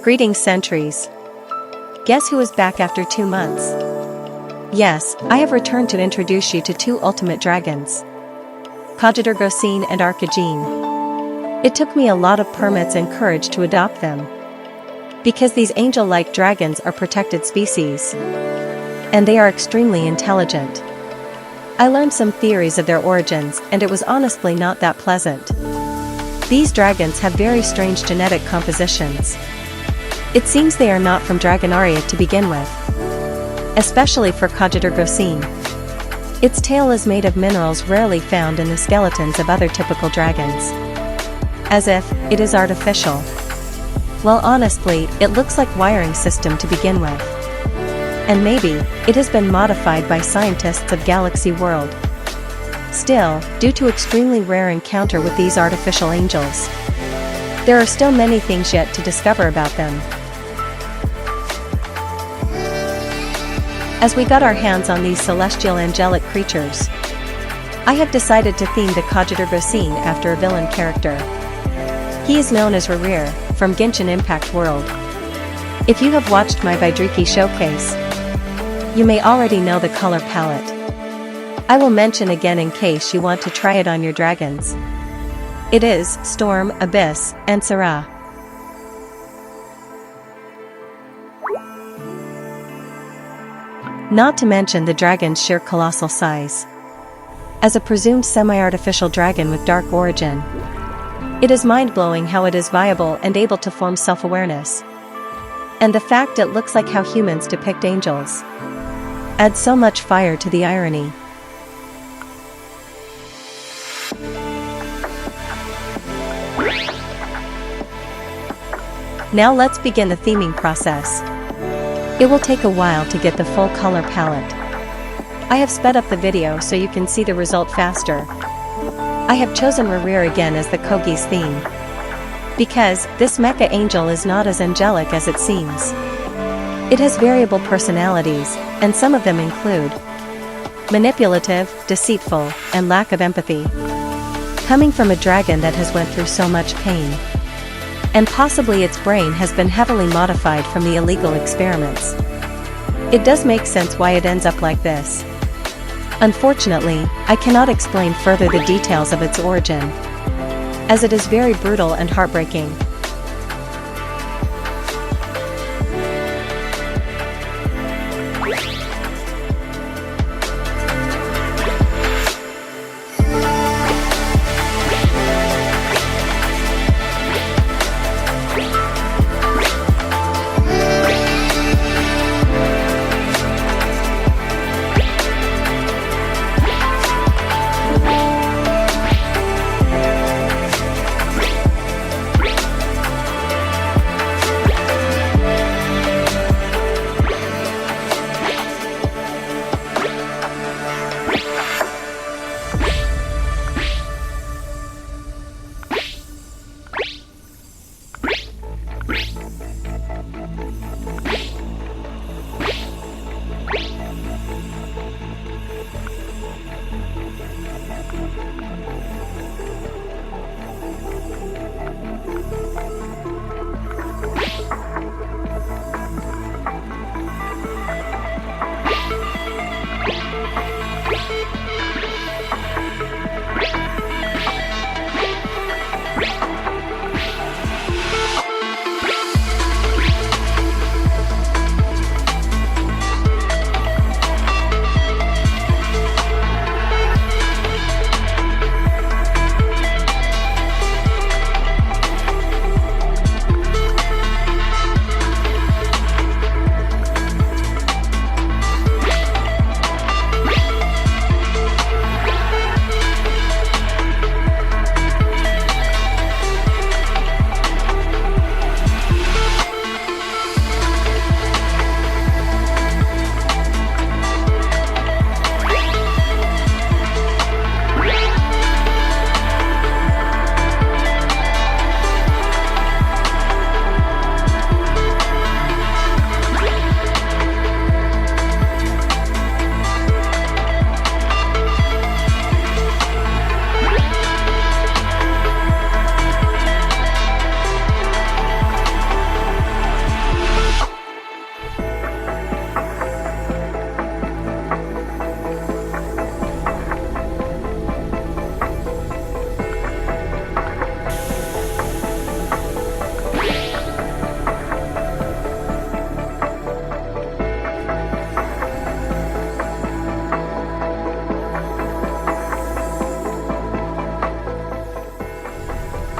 Greetings, sentries. Guess who is back after 2 months? Yes, I have returned to introduce you to 2 ultimate dragons, Cogitergosyn and Archogine. It took me a lot of permits and courage to adopt them, because these angel-like dragons are protected species, and they are extremely intelligent. I learned some theories of their origins, and it was honestly not that pleasant. These dragons have very strange genetic compositions. It seems they are not from Dragonaria to begin with, especially for Cogitergosyn. Its tail is made of minerals rarely found in the skeletons of other typical dragons, as if it is artificial. Well, honestly, it looks like wiring system to begin with. And maybe it has been modified by scientists of Galaxy World. Still, due to extremely rare encounter with these artificial angels, there are still many things yet to discover about them. As we got our hands on these celestial angelic creatures, I have decided to theme the Cogitergosyn after a villain character. He is known as Rerir, from Genshin Impact world. If you have watched my Rächer Showcase, you may already know the color palette. I will mention again in case you want to try it on your dragons. It is Storm, Abyss, and Sarah. Not to mention the dragon's sheer colossal size. As a presumed semi-artificial dragon with dark origin, it is mind-blowing how it is viable and able to form self-awareness. And the fact it looks like how humans depict angels adds so much fire to the irony. Now let's begin the theming process. It will take a while to get the full color palette. I have sped up the video so you can see the result faster. I have chosen Rerir again as the Kogi's theme, because this mecha angel is not as angelic as it seems. It has variable personalities, and some of them include manipulative, deceitful, and lack of empathy. Coming from a dragon that has went through so much pain, and possibly its brain has been heavily modified from the illegal experiments, it does make sense why it ends up like this. Unfortunately, I cannot explain further the details of its origin, as it is very brutal and heartbreaking.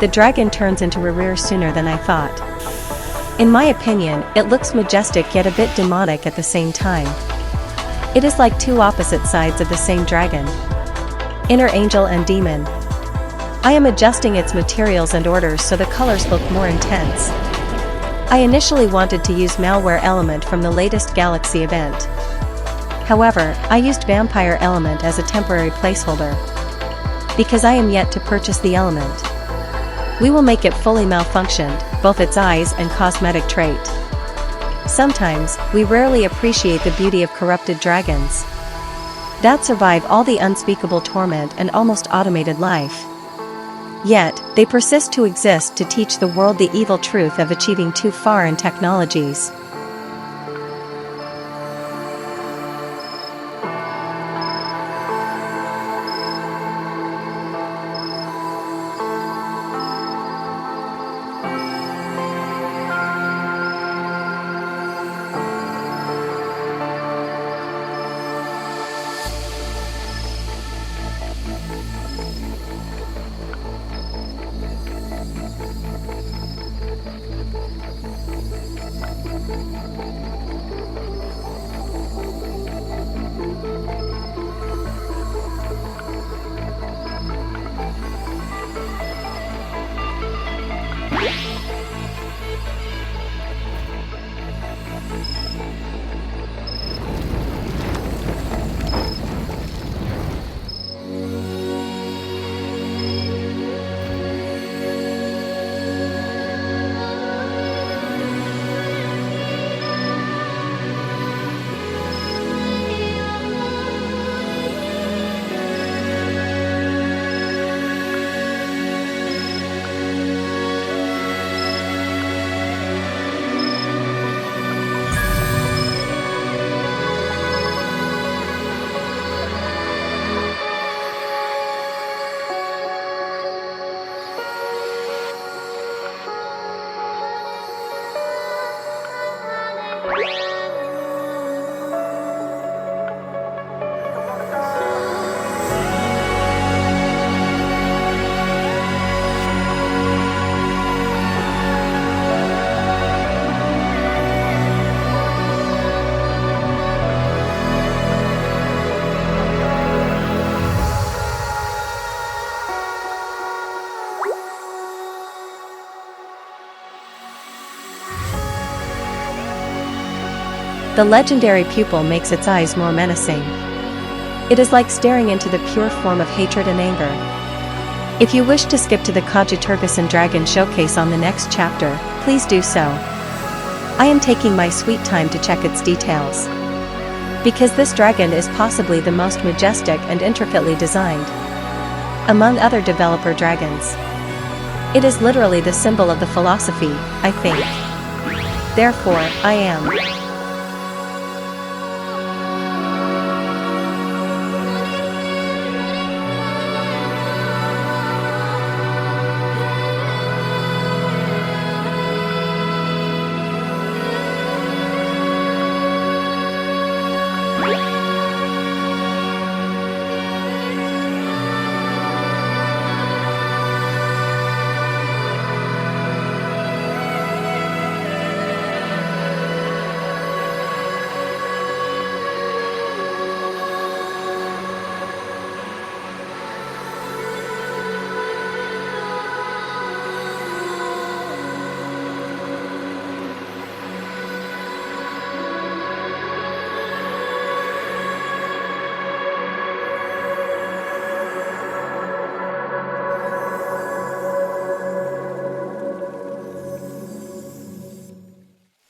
the dragon turns into Rerir sooner than I thought. In my opinion, it looks majestic yet a bit demonic at the same time. It is like two opposite sides of the same dragon. Inner angel and demon. I am adjusting its materials and orders so the colors look more intense. I initially wanted to use Malware element from the latest Galaxy event. However, I used Vampire element as a temporary placeholder. Because I am yet to purchase the element. We will make it fully malfunctioned, both its eyes and cosmetic trait. Sometimes, we rarely appreciate the beauty of corrupted dragons that survive all the unspeakable torment and almost automated life. Yet, they persist to exist to teach the world the evil truth of achieving too far in technologies. The legendary pupil makes its eyes more menacing. It is like staring into the pure form of hatred and anger. If you wish to skip to the Cogitergosyn Showcase on the next chapter, please do so. I am taking my sweet time to check its details. Because this dragon is possibly the most majestic and intricately designed among other developer dragons. It is literally the symbol of the philosophy, I think. Therefore, I am.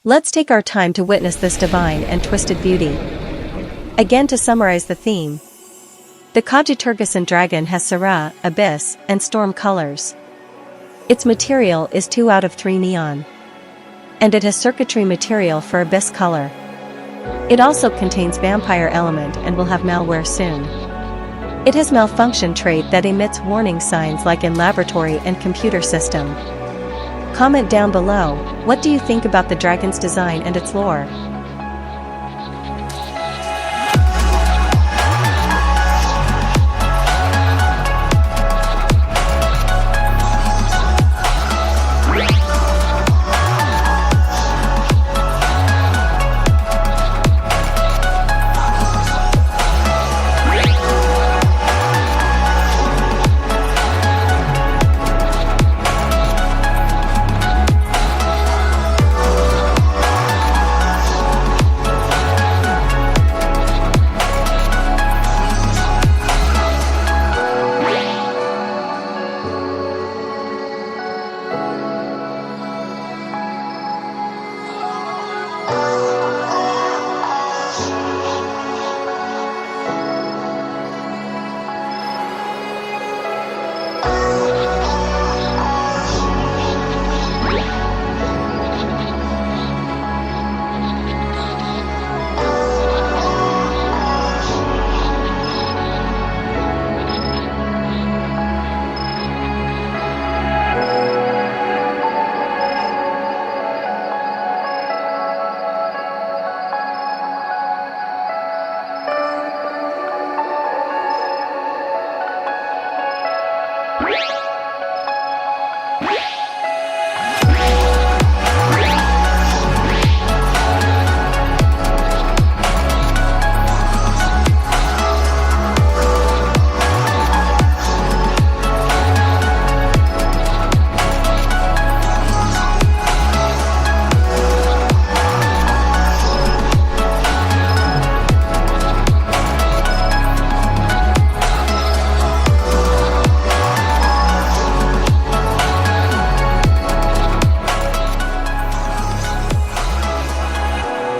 Let's take our time to witness this divine and twisted beauty. Again, to summarize the theme. The Cogitergosyn dragon has Serra, Abyss, and Storm colors. Its material is 2 out of 3 neon. And it has circuitry material for Abyss color. It also contains Vampire element and will have Malware soon. It has Malfunction trait that emits warning signs like in laboratory and computer system. Comment down below, what do you think about the dragon's design and its lore?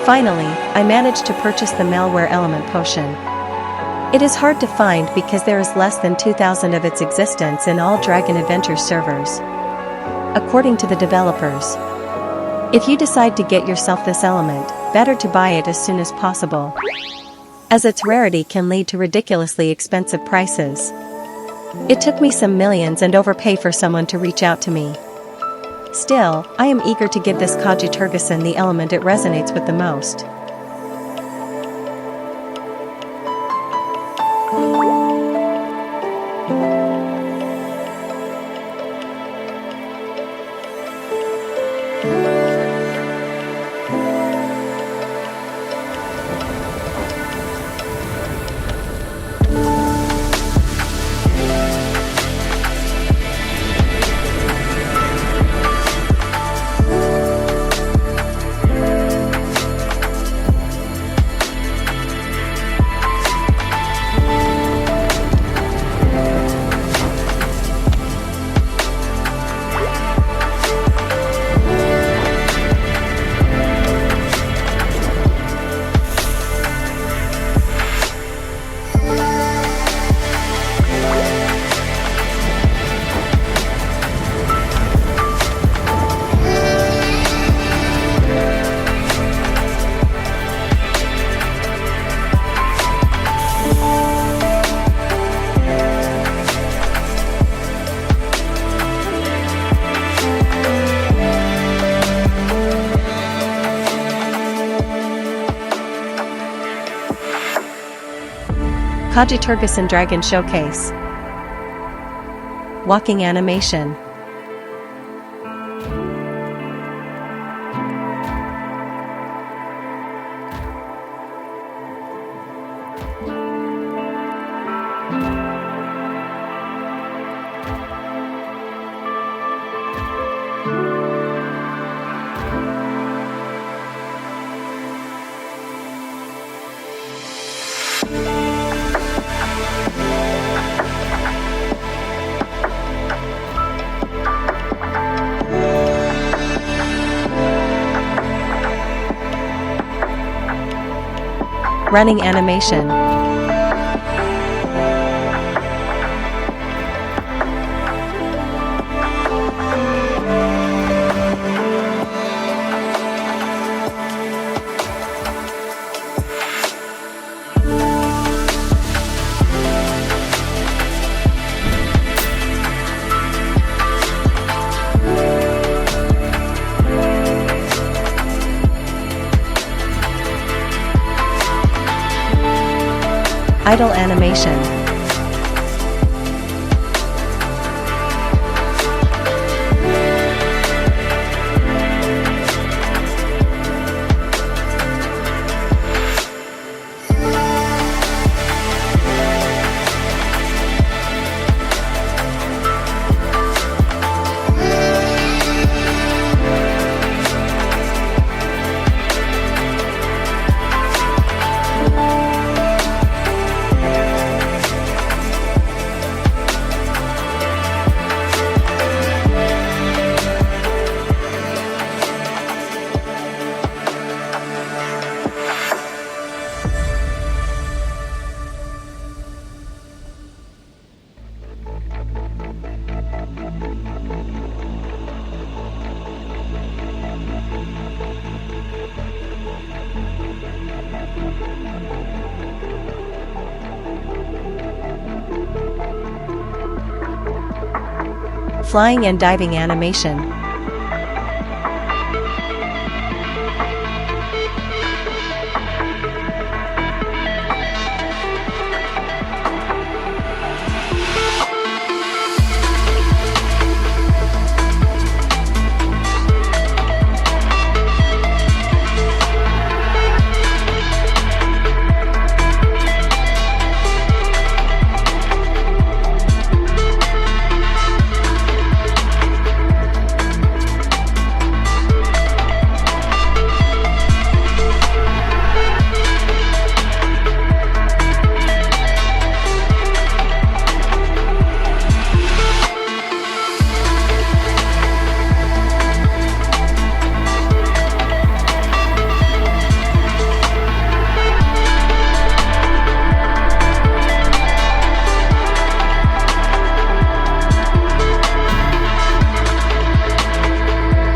Finally, I managed to purchase the Malware Element Potion. It is hard to find because there is less than 2,000 of its existence in all Dragon Adventures servers, according to the developers. If you decide to get yourself this element, better to buy it as soon as possible, as its rarity can lead to ridiculously expensive prices. It took me some millions and overpay for someone to reach out to me. Still, I am eager to give this Cogitergosyn the element it resonates with the most. Cogitergosyn Dragon Showcase. Walking animation. Running animation. Idle animation. Flying and diving animation.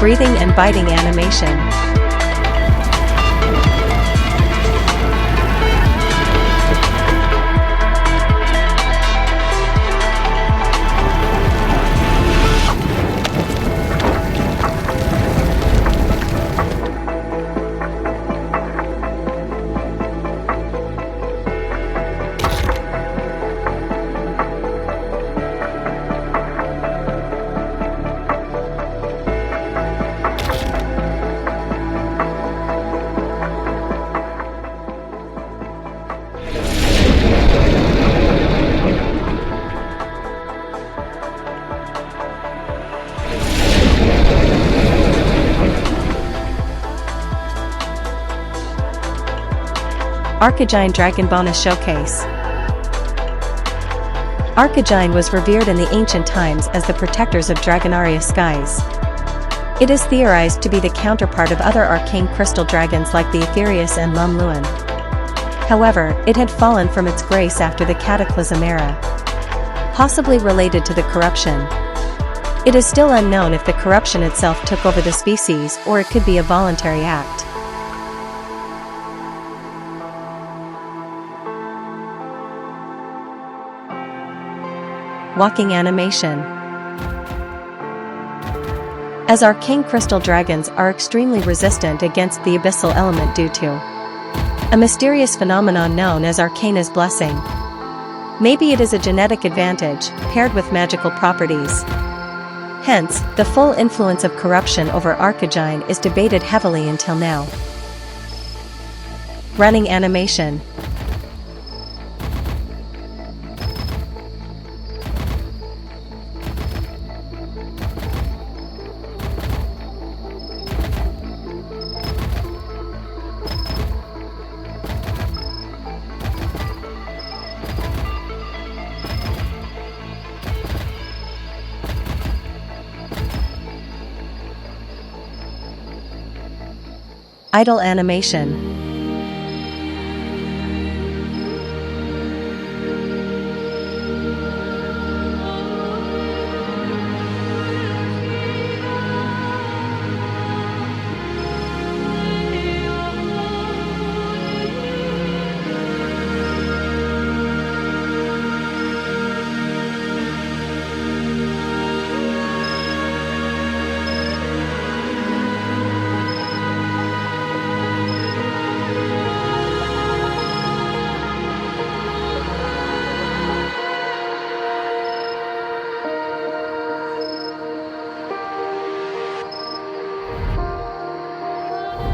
Breathing and biting animation. Archogine Dragon Bonus Showcase. Archogine was revered in the ancient times as the protectors of Dragonaria skies. It is theorized to be the counterpart of other arcane crystal dragons like the Aetherius and Lum Luan. However, it had fallen from its grace after the Cataclysm era, possibly related to the corruption. It is still unknown if the corruption itself took over the species or it could be a voluntary act. Walking animation. As arcane crystal dragons are extremely resistant against the abyssal element due to a mysterious phenomenon known as Arcana's blessing. Maybe it is a genetic advantage, paired with magical properties. Hence, the full influence of corruption over Archogine is debated heavily until now. Running animation. Idle animation.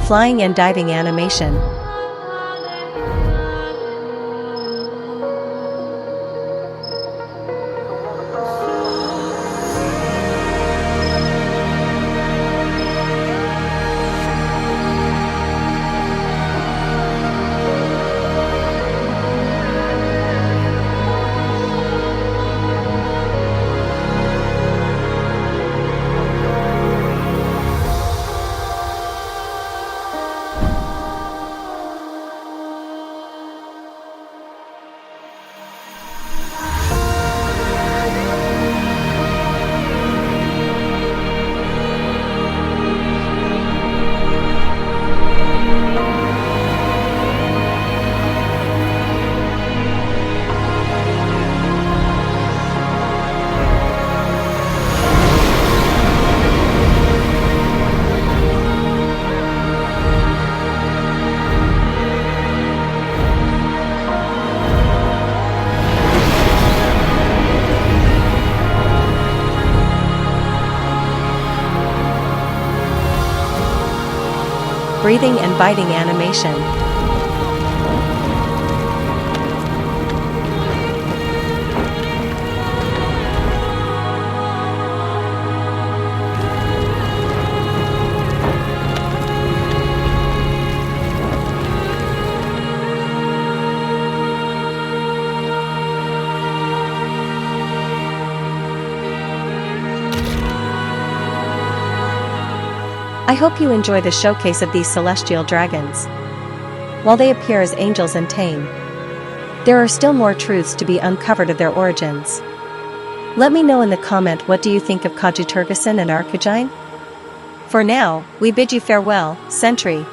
Flying and diving animation. Breathing and biting animation. I hope you enjoy the showcase of these celestial dragons. While they appear as angels and tame, there are still more truths to be uncovered of their origins. Let me know in the comment what do you think of Cogitergosyn and Archogine? For now, we bid you farewell, Sentry.